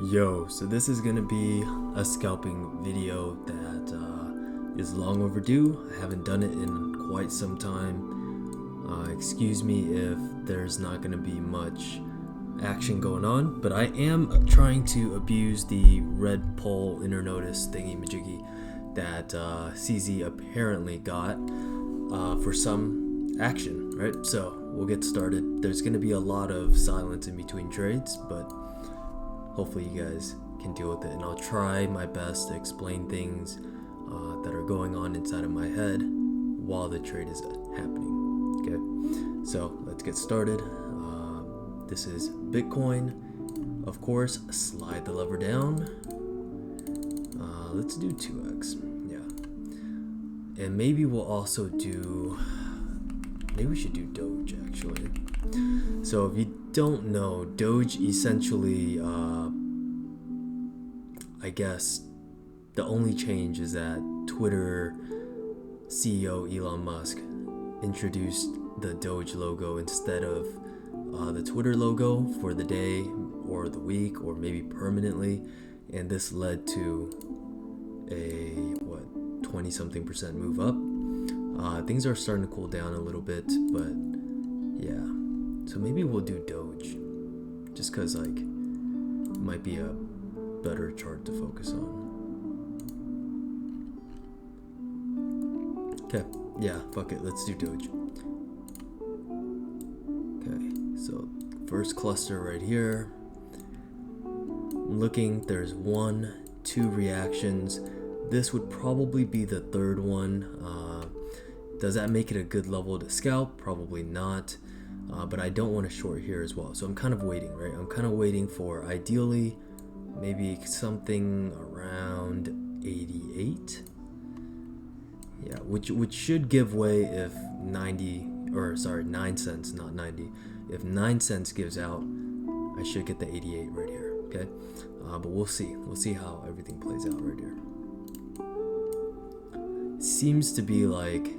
Yo, so this is gonna be a scalping video that is long overdue. I haven't done it in quite some time. Excuse me if there's not gonna be much action going on, but I am trying to abuse the red poll inner notice thingy majiggy that CZ apparently got for some action, right? So we'll get started. There's gonna be a lot of silence in between trades, but hopefully you guys can deal with it, and I'll try my best to explain things that are going on inside of my head while the trade is happening. Okay, so let's get started. This is Bitcoin. Of course, slide the lever down. Let's do 2x. Yeah, and maybe we'll also do. Maybe we should do Doge actually. So if you don't know, Doge essentially, I guess the only change is that Twitter CEO Elon Musk introduced the Doge logo instead of the Twitter logo for the day or the week or maybe permanently, and this led to a 20 something % move up. Things are starting to cool down a little bit, but yeah, so maybe we'll do Doge just because like it might be a better chart to focus on. Okay, yeah, fuck it, let's do Doge. Okay, so first cluster right here. Looking, there's 1, 2 reactions. This would probably be the third one. Does that make it a good level to scalp? Probably not. But I don't want to short here as well. So I'm kind of waiting, right? I'm kind of waiting for ideally maybe something around 88. Yeah, which should give way if 9 cents, not 90. If 9 cents gives out, I should get the 88 right here, okay? But we'll see. We'll see how everything plays out right here. Seems to be like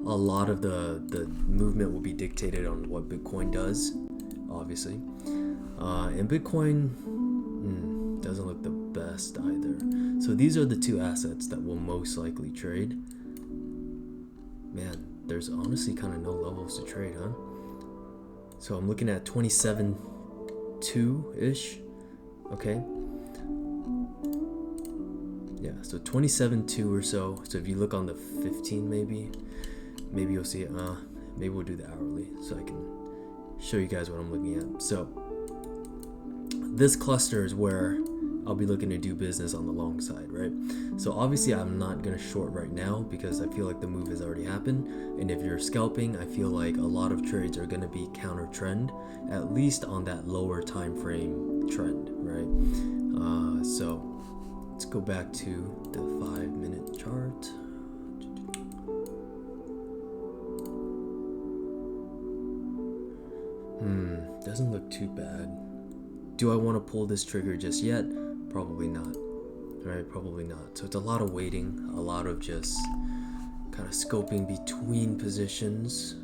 a lot of the movement will be dictated on what Bitcoin does, obviously. And Bitcoin doesn't look the best either. So these are the two assets that will most likely trade. Man, there's honestly kind of no levels to trade, huh? So I'm looking at 27.2-ish, okay? Yeah, so 27.2 or so. So if you look on the 15 maybe you'll see it. Maybe we'll do the hourly so I can show you guys what I'm looking at. So this cluster is where I'll be looking to do business on the long side, right? So obviously I'm not gonna short right now because I feel like the move has already happened. And if you're scalping, I feel like a lot of trades are gonna be counter trend, at least on that lower time frame trend, right? So let's go back to the 5-minute chart. Doesn't look too bad. Do I want to pull this trigger just yet? Probably not. Right, probably not. So it's a lot of waiting, a lot of just kind of scoping between positions.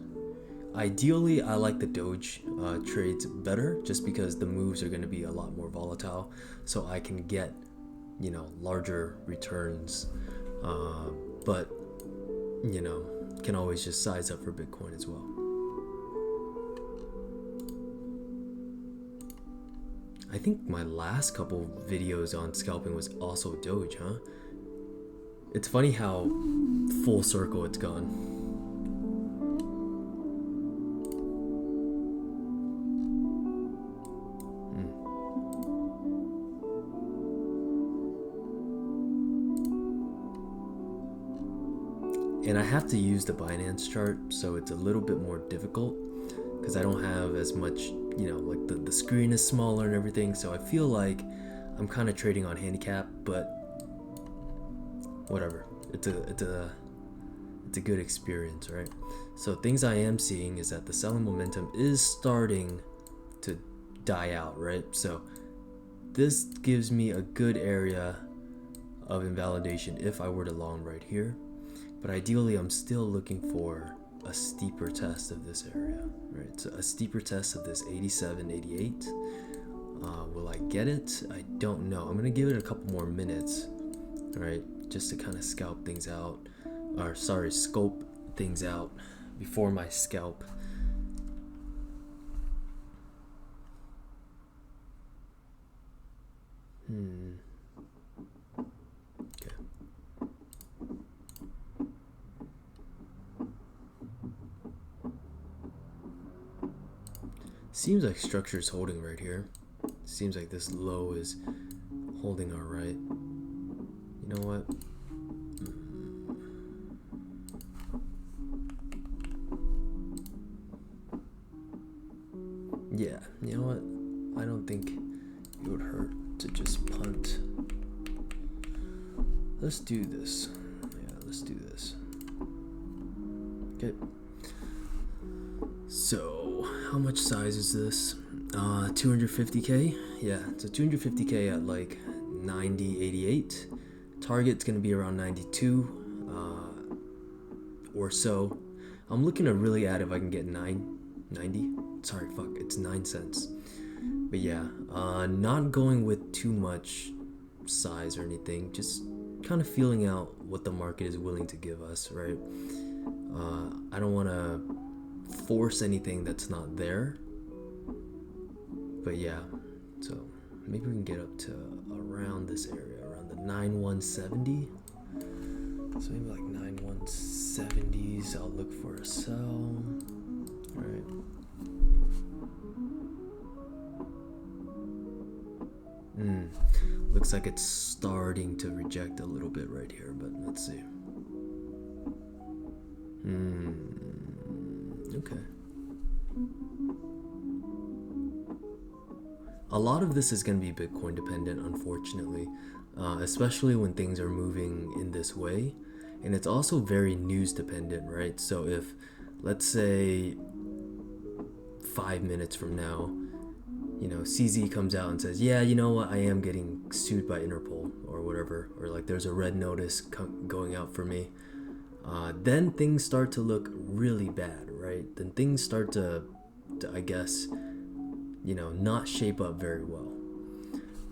Ideally, I like the Doge trades better just because the moves are going to be a lot more volatile, so I can get, larger returns. But, can always just size up for Bitcoin as well. I think my last couple videos on scalping was also Doge, huh? It's funny how full circle it's gone. And I have to use the Binance chart, so it's a little bit more difficult because I don't have as much, like the screen is smaller and everything, so I feel like I'm kind of trading on handicap, but whatever. It's a good experience, right? So things I am seeing is that the selling momentum is starting to die out, right? So this gives me a good area of invalidation if I were to long right here, but ideally I'm still looking for a steeper test of this area, right? So a steeper test of this 87, 88. Will I get it? I don't know. I'm gonna give it a couple more minutes, all right, just to kind of scope things out before my scalp. Okay. Seems like structure's holding right here. Seems like this low is holding all right. You know what? Yeah, you know what? I don't think it would hurt to just punt. Let's do this. Yeah, let's do this. Okay. So, how much size is this? 250k? Yeah, so 250k at like 90.88. Target's gonna be around 92 or so. I'm looking to really add if I can get 90. Sorry, fuck, it's 9 cents. But yeah, not going with too much size or anything, just kind of feeling out what the market is willing to give us, right? I don't want to force anything that's not there. But yeah, so maybe we can get up to around this area, around the 9170. So maybe like 9170s. I'll look for a sell. All right. Looks like it's starting to reject a little bit right here, but let's see. Okay. A lot of this is going to be Bitcoin dependent, unfortunately, especially when things are moving in this way. And it's also very news dependent, right? So if, let's say, 5 minutes from now, you know, CZ comes out and says, yeah, you know what, I am getting sued by Interpol or whatever, or like there's a red notice going out for me, then things start to look really bad, right? Then things start to I guess, you know, not shape up very well.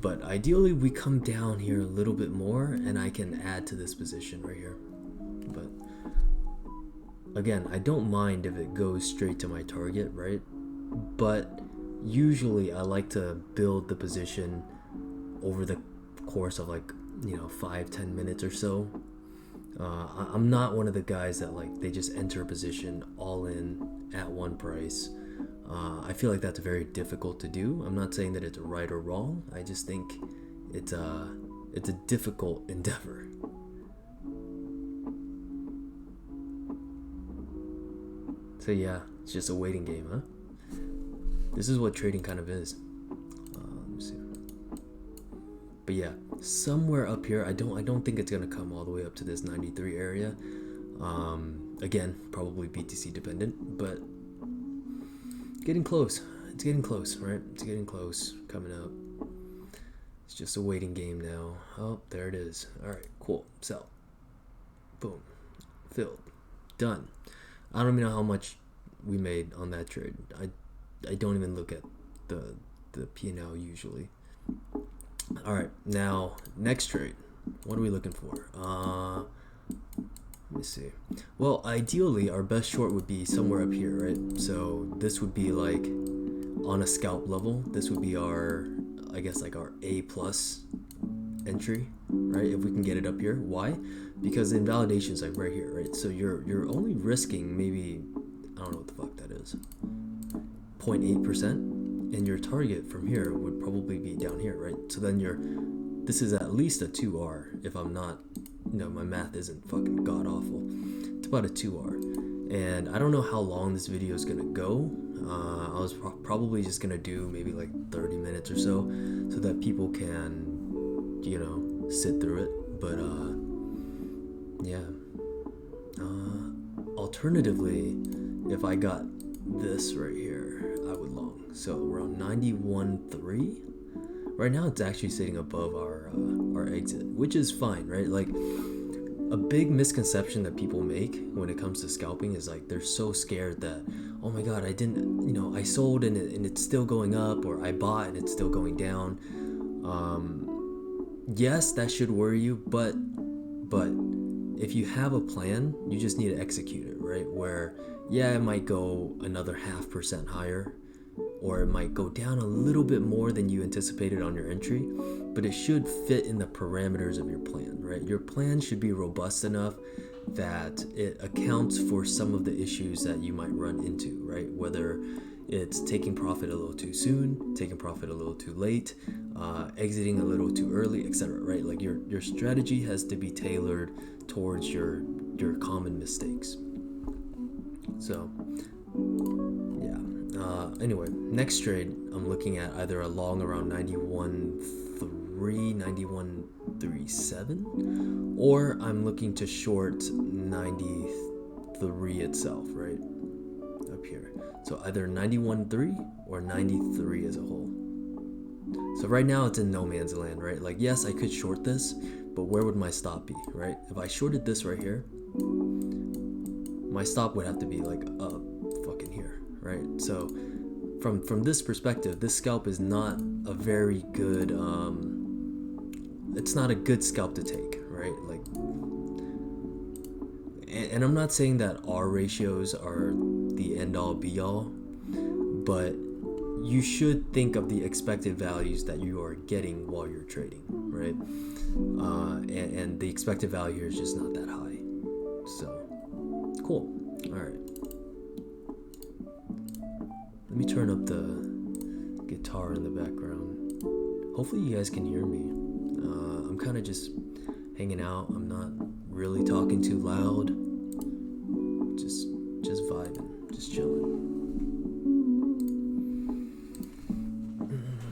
But ideally we come down here a little bit more and I can add to this position right here. But again, I don't mind if it goes straight to my target, right? But usually I like to build the position over the course of like, you know, 5-10 minutes or so. I'm not one of the guys that like they just enter a position all in at one price. I feel like that's very difficult to do. I'm not saying that it's right or wrong. I just think it's a difficult endeavor. So yeah, it's just a waiting game, huh? This is what trading kind of is. Let me see. But yeah, somewhere up here, I don't think it's gonna come all the way up to this 93 area. Again, probably BTC dependent, but getting close. It's getting close, right? It's getting close, coming up. It's just a waiting game now. Oh, there it is. All right, cool. Sell. Boom. Filled. Done. I don't even know how much we made on that trade. I don't even look at the P&L usually. All right, now next trade. What are we looking for? Let me see. Well, ideally our best short would be somewhere up here, right? So this would be like on a scalp level. This would be our, I guess, like our A+ entry, right? If we can get it up here. Why? Because the invalidation is like right here, right? So you're only risking maybe, I don't know what the fuck that is, 0.8%, and your target from here would probably be down here, right? So then this is at least a 2R if I'm not, you know, my math isn't fucking god awful. It's about a 2R, and I don't know how long this video is gonna go. I was probably just gonna do maybe like 30 minutes or so that people can, you know, sit through it. But yeah. Alternatively, if I got this right here, I would long. So around 91.3. Right now it's actually sitting above our exit, which is fine, right? Like a big misconception that people make when it comes to scalping is like they're so scared that, oh my god, I didn't, I sold and it's still going up, or I bought and it's still going down. Yes, that should worry you, but if you have a plan, you just need to execute it, right? Where, yeah, it might go another 0.5% higher, or it might go down a little bit more than you anticipated on your entry, but it should fit in the parameters of your plan, right? Your plan should be robust enough that it accounts for some of the issues that you might run into, right? Whether it's taking profit a little too soon, taking profit a little too late, exiting a little too early, etc., right? Like your strategy has to be tailored towards your common mistakes. So yeah. Anyway, next trade, I'm looking at either a long around 91.3, 91.37, or I'm looking to short 93 itself, right up here. So either 91.3 or 93 as a whole. So right now it's in no man's land, right? Like, yes, I could short this, but where would my stop be, right? If I shorted this right here, my stop would have to be like up fucking here, right? So from this perspective, this scalp is not a very good it's not a good scalp to take, right? Like, and I'm not saying that R ratios are the end all be all, but you should think of the expected values that you are getting while you're trading, right? And the expected value here is just not that high. So cool. All right, let me turn up the guitar in the background. Hopefully you guys can hear me. I'm kind of just hanging out. I'm not really talking too loud. Just vibing, just chilling.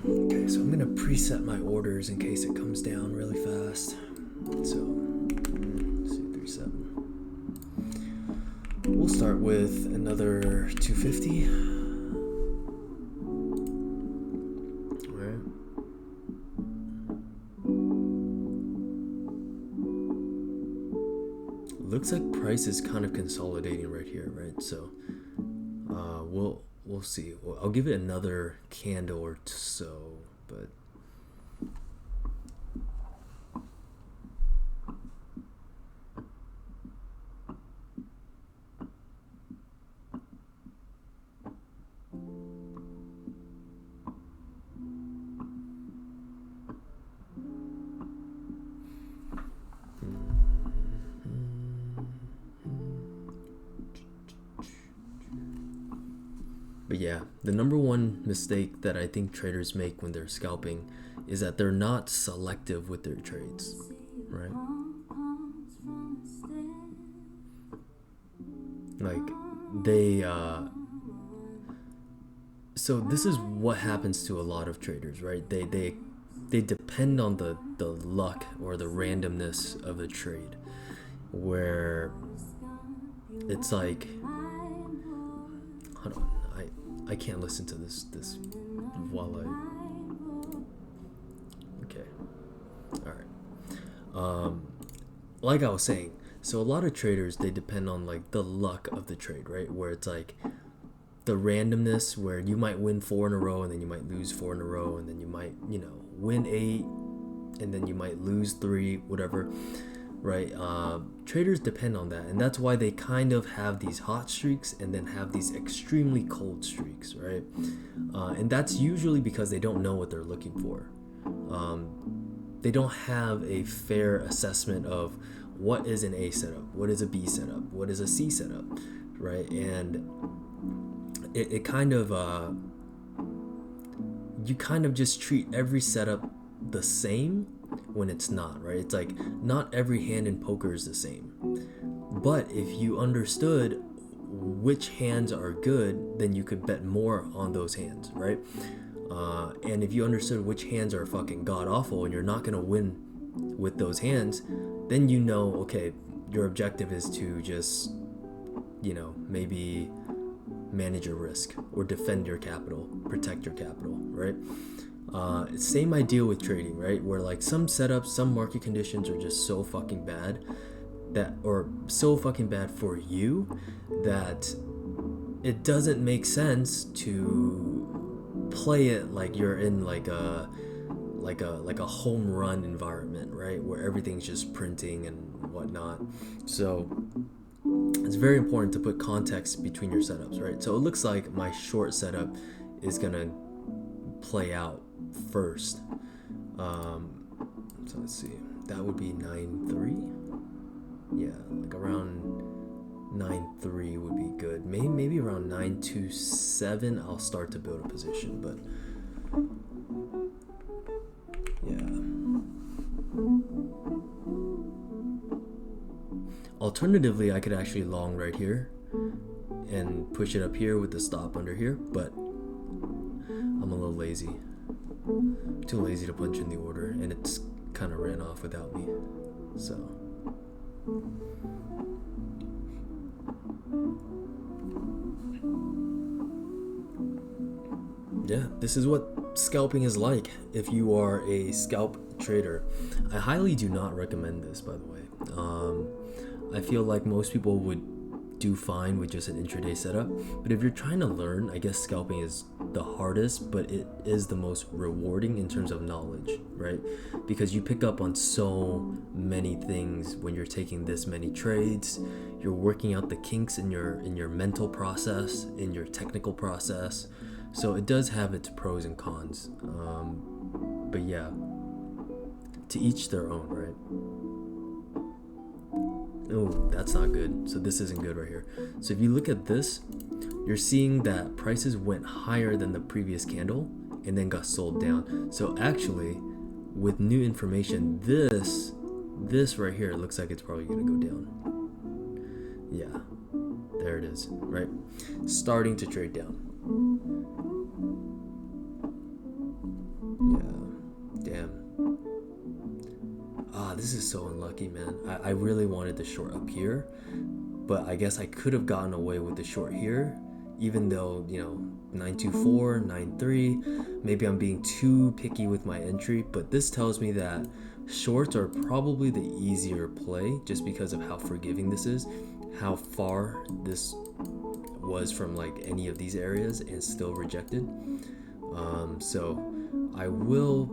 Okay, so I'm gonna preset my orders in case it comes down really fast. So, let's see, 37. We'll start with another 250. All right. Looks like price is kind of consolidating right here, right? So, we'll see. Well, I'll give it another candle or so, but. But yeah, the number one mistake that I think traders make when they're scalping is that they're not selective with their trades, right? Like they so this is what happens to a lot of traders, right? They depend on the luck or the randomness of the trade, where it's like, hold on, I can't listen to this while okay, all right. Like I was saying, so a lot of traders, they depend on like the luck of the trade, right? Where it's like the randomness, where you might win 4 in a row and then you might lose 4 in a row, and then you might, win 8 and then you might lose 3, whatever, right? Traders depend on that, and that's why they kind of have these hot streaks and then have these extremely cold streaks, right? And that's usually because they don't know what they're looking for. They don't have a fair assessment of what is an A setup, what is a B setup, what is a C setup, right? And it kind of you kind of just treat every setup the same when it's not, right? It's like not every hand in poker is the same. But if you understood which hands are good, then you could bet more on those hands, right? And if you understood which hands are fucking god awful and you're not gonna win with those hands, then okay, your objective is to just, maybe manage your risk or defend your capital, protect your capital, right? Same idea with trading, right? Where like some setups, some market conditions are just so fucking bad that, or so fucking bad for you, that it doesn't make sense to play it like you're in like a home run environment, right, where everything's just printing and whatnot. So it's very important to put context between your setups, right? So it looks like my short setup is gonna play out first. So let's see, that would be 9.3. Yeah, like around 9.3 would be good. Maybe around 9.27 I'll start to build a position, but yeah. Alternatively, I could actually long right here and push it up here with the stop under here, but I'm a little lazy. Too lazy to punch in the order, and it's kind of ran off without me. So yeah, this is what scalping is like if you are a scalp trader. I highly do not recommend this, by the way. I feel like most people would do fine with just an intraday setup, but if you're trying to learn, I guess scalping is the hardest, but it is the most rewarding in terms of knowledge, right? Because you pick up on so many things when you're taking this many trades. You're working out the kinks in your mental process, in your technical process. So it does have its pros and cons, but yeah, to each their own, right? Oh, that's not good. So this isn't good right here. So if you look at this, you're seeing that prices went higher than the previous candle and then got sold down. So actually, with new information, this right here looks like it's probably gonna go down. Yeah, there it is, right? Starting to trade down. Yeah, damn. This is so unlucky, man. I really wanted the short up here, but I guess I could have gotten away with the short here, even though, 924, 93, maybe I'm being too picky with my entry, but this tells me that shorts are probably the easier play just because of how forgiving this is, how far this was from like any of these areas and still rejected. So I will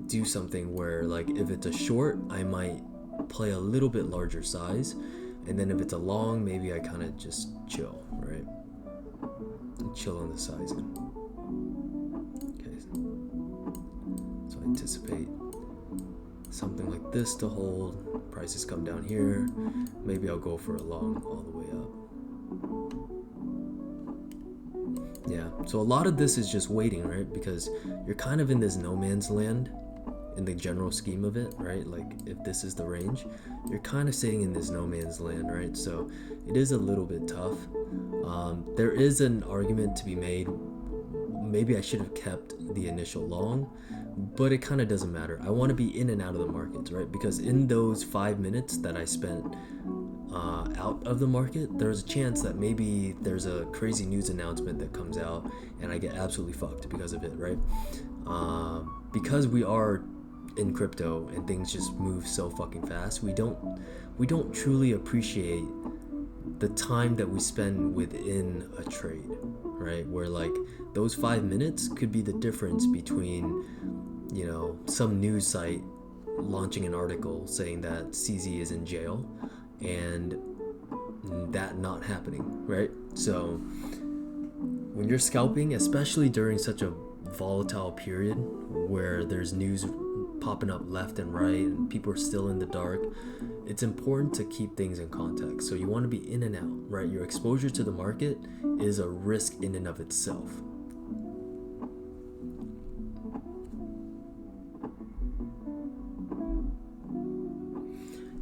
do something where, like, if it's a short, I might play a little bit larger size, and then if it's a long, maybe I kind of just chill, right? And chill on the sizing. Okay, so I anticipate something like this to hold. Prices come down here. Maybe I'll go for a long all the way up. Yeah, so a lot of this is just waiting, right? Because you're kind of in this no man's land in the general scheme of it, right? Like, if this is the range, you're kind of sitting in this no man's land, right? So it is a little bit tough. There is an argument to be made. Maybe I should have kept the initial long, but it kind of doesn't matter. I want to be in and out of the markets, right? Because in those 5 minutes that I spent out of the market, there's a chance that maybe there's a crazy news announcement that comes out and I get absolutely fucked because of it, right? Because we are in crypto and things just move so fucking fast, we don't truly appreciate the time that we spend within a trade, right? Where like those 5 minutes could be the difference between, some news site launching an article saying that CZ is in jail and that not happening, right? So when you're scalping, especially during such a volatile period where there's news popping up left and right and people are still in the dark, it's important to keep things in context. So you want to be in and out, right? Your exposure to the market is a risk in and of itself.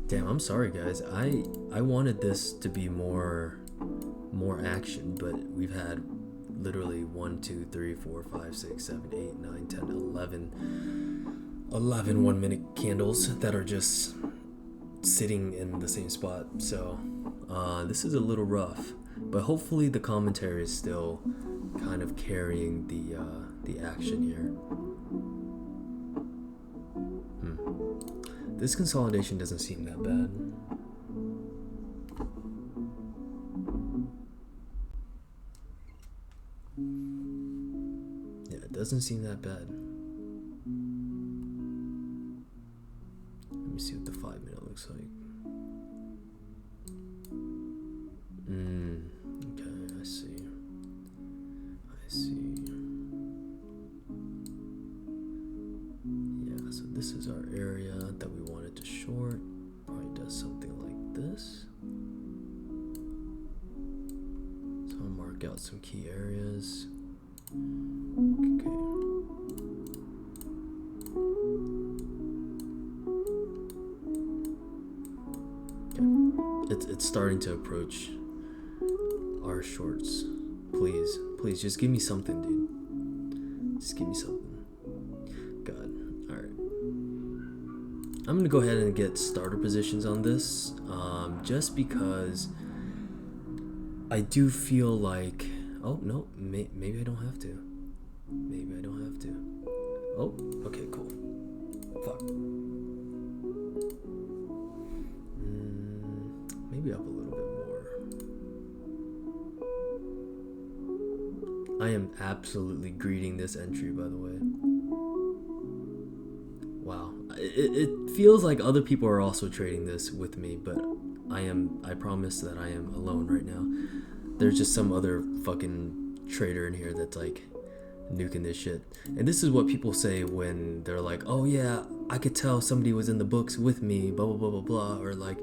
Damn, I'm sorry guys. I wanted this to be more action, but we've had literally 1, 2, 3, 4, 5, 6, 7, 8, 9, 10, 11 1-minute candles that are just sitting in the same spot. So this is a little rough, but hopefully the commentary is still kind of carrying the action here. This consolidation doesn't seem that bad. doesn't seem that bad. Let me see what the 5 minute looks like. Okay, I see. Yeah, so this is our area that we wanted to short. Probably does something like this. So I'll mark out some key areas. Okay. It's starting to approach our shorts. Please, just give me something, dude. Just give me something. God. Alright. I'm gonna go ahead and get starter positions on this, just because I do feel like, oh no, maybe I don't have to. Oh, okay, cool. Fuck. Maybe up a little bit more. I am absolutely greeting this entry, by the way. Wow. It feels like other people are also trading this with me, but I promise that I am alone right now. There's just some other fucking trader in here that's like nuking this shit. And this is what people say when they're like, oh yeah, I could tell somebody was in the books with me, blah blah blah blah blah, or like,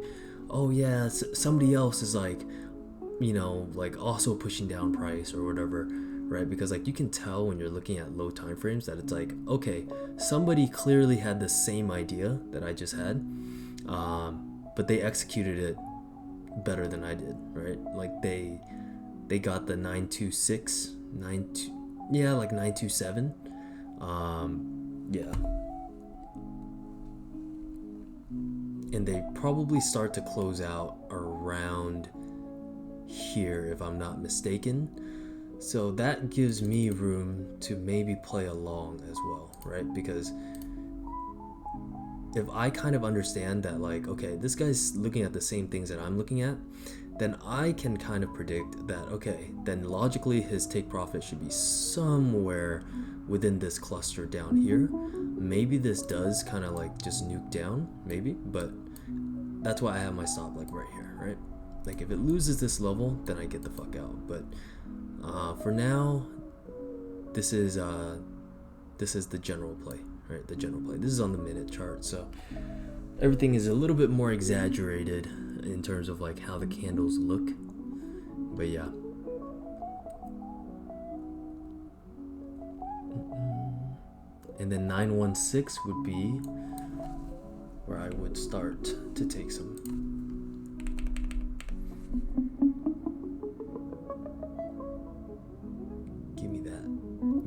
oh yeah, somebody else is like, you know, like also pushing down price or whatever, right? Because like you can tell when you're looking at low time frames that it's like, okay, somebody clearly had the same idea that I just had, but they executed it better than I did, right? Like they got the 926, 927, yeah. And they probably start to close out around here, if I'm not mistaken. So that gives me room to maybe play along as well, right? Because if I kind of understand that, like, okay, this guy's looking at the same things that I'm looking at, then I can kind of predict that, okay, then logically his take profit should be somewhere within this cluster down here. Maybe this does kind of like just nuke down, maybe, but that's why I have my stop like right here, right? Like if it loses this level, then I get the fuck out. But for now, this is the general play, right? The general play. This is on the minute chart, so everything is a little bit more exaggerated in terms of like how the candles look. But yeah. And then 916 would be where I would start to take some. Give me that.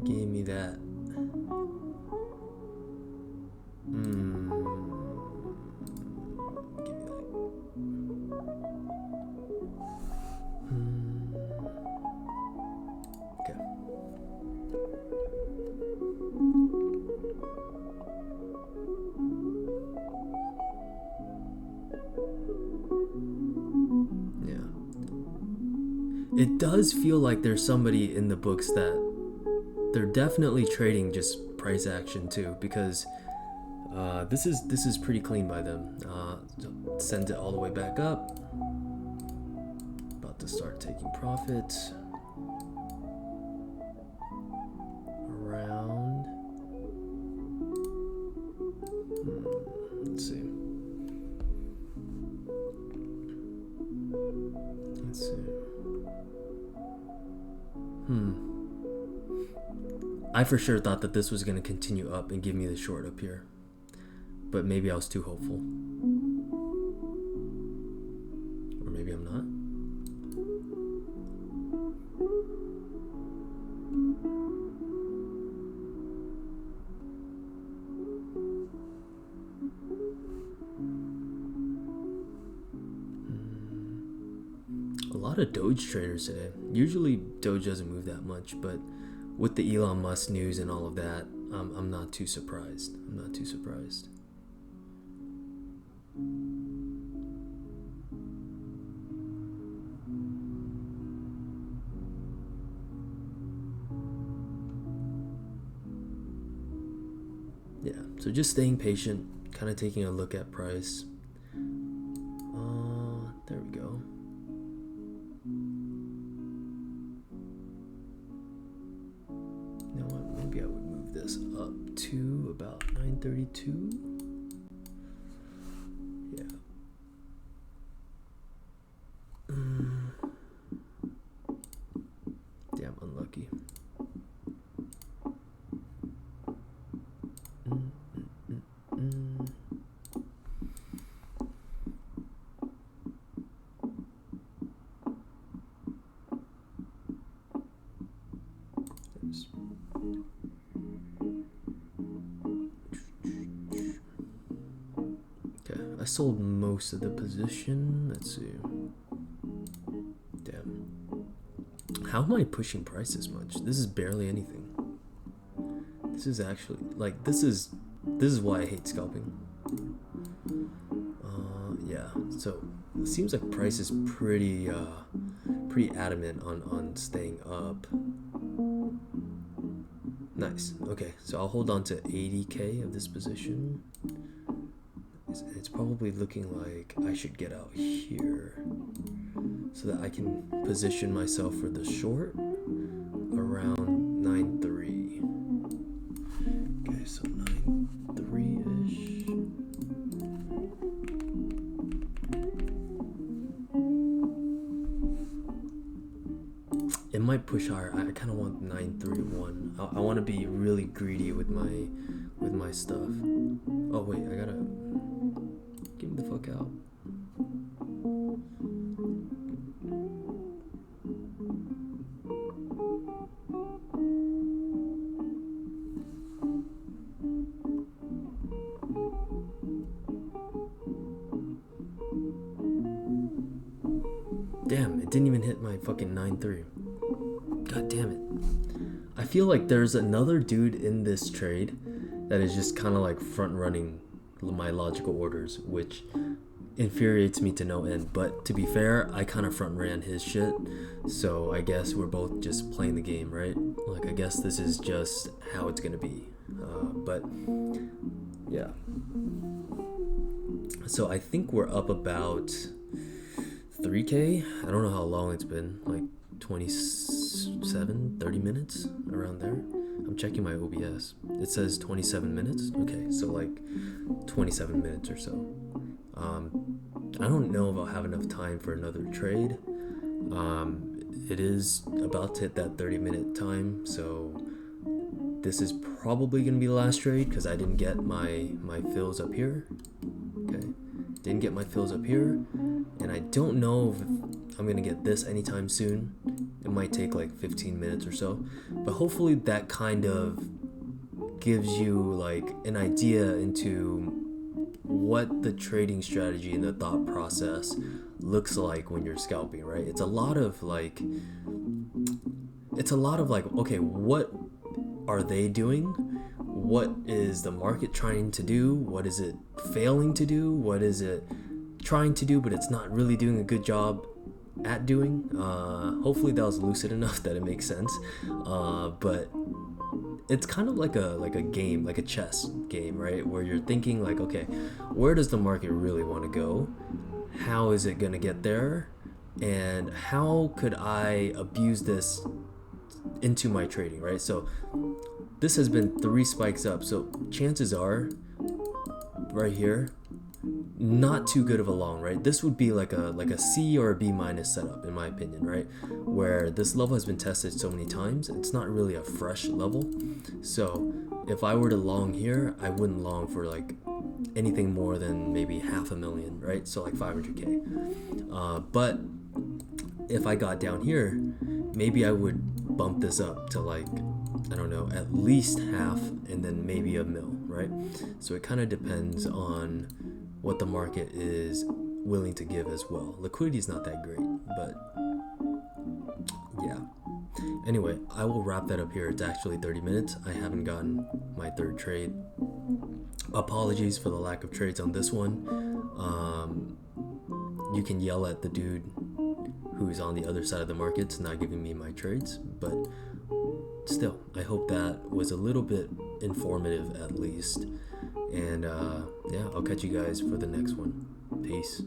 Give me that. Okay. Yeah. It does feel like there's somebody in the books that they're definitely trading just price action too, because this is pretty clean by them. Send it all the way back up. About to start taking profits. Around. Let's see. I for sure thought that this was going to continue up and give me the short up here. But maybe I was too hopeful. Or maybe I'm not. A lot of Doge traders today. Usually Doge doesn't move that much, but with the Elon Musk news and all of that, I'm not too surprised. yeah, so just staying patient, kind of taking a look at price. There we go. You know what, maybe I would move this up to about 932. Yeah. Damn, unlucky. Okay, I sold most of the position. Let's see. Damn. How am I pushing price this much? This is barely anything. This is actually like this is why I hate scalping. Yeah. So it seems like price is pretty adamant on staying up. Nice. Okay, so I'll hold on to 80k of this position. It's probably looking like I should get out here so that I can position myself for the short around 9.3. Okay, so 9.3-ish. It might push higher. I kind of want 9.31. I want to be really greedy with my stuff. Oh wait, I gotta get me the fuck out. Damn, it didn't even hit my fucking 9.3. God damn it. I feel like there's another dude in this trade that is just kind of like front running my logical orders, which infuriates me to no end. But to be fair, I kind of front ran his shit, so I guess we're both just playing the game, right? Like, I guess this is just how it's gonna be. But yeah, so I think we're up about 3k. I don't know how long it's been, like 30 minutes around there. I'm checking my OBS. It says 27 minutes. Okay, so like 27 minutes or so. I don't know if I'll have enough time for another trade. It is about to hit that 30-minute time, so this is probably gonna be the last trade because I didn't get my fills up here. Okay, didn't get my fills up here, and I don't know if I'm gonna get this anytime soon. It might take like 15 minutes or so, but hopefully that kind of gives you like an idea into what the trading strategy and the thought process looks like when you're scalping, right? It's a lot of like, okay, what are they doing? What is the market trying to do? What is it failing to do? What is it trying to do but it's not really doing a good job at doing? Hopefully that was lucid enough that it makes sense. But it's kind of like a game, like a chess game, right? Where you're thinking like, okay, where does the market really want to go? How is it gonna get there? And how could I abuse this into my trading, right? So this has been 3 spikes up, so chances are right here, not too good of a long, right? This would be like a C or a B minus setup in my opinion, right? Where this level has been tested so many times, it's not really a fresh level. So if I were to long here, I wouldn't long for like anything more than maybe 500,000, right? So like 500k. But if I got down here, maybe I would bump this up to like, I don't know, at least half and then maybe $1 million, right? So it kind of depends on what the market is willing to give as well. Liquidity is not that great, but yeah. Anyway, I will wrap that up here. It's actually 30 minutes. I haven't gotten my 3rd trade. Apologies for the lack of trades on this one. You can yell at the dude who's on the other side of the markets not giving me my trades, but still, I hope that was a little bit informative at least. And yeah, I'll catch you guys for the next one. Peace.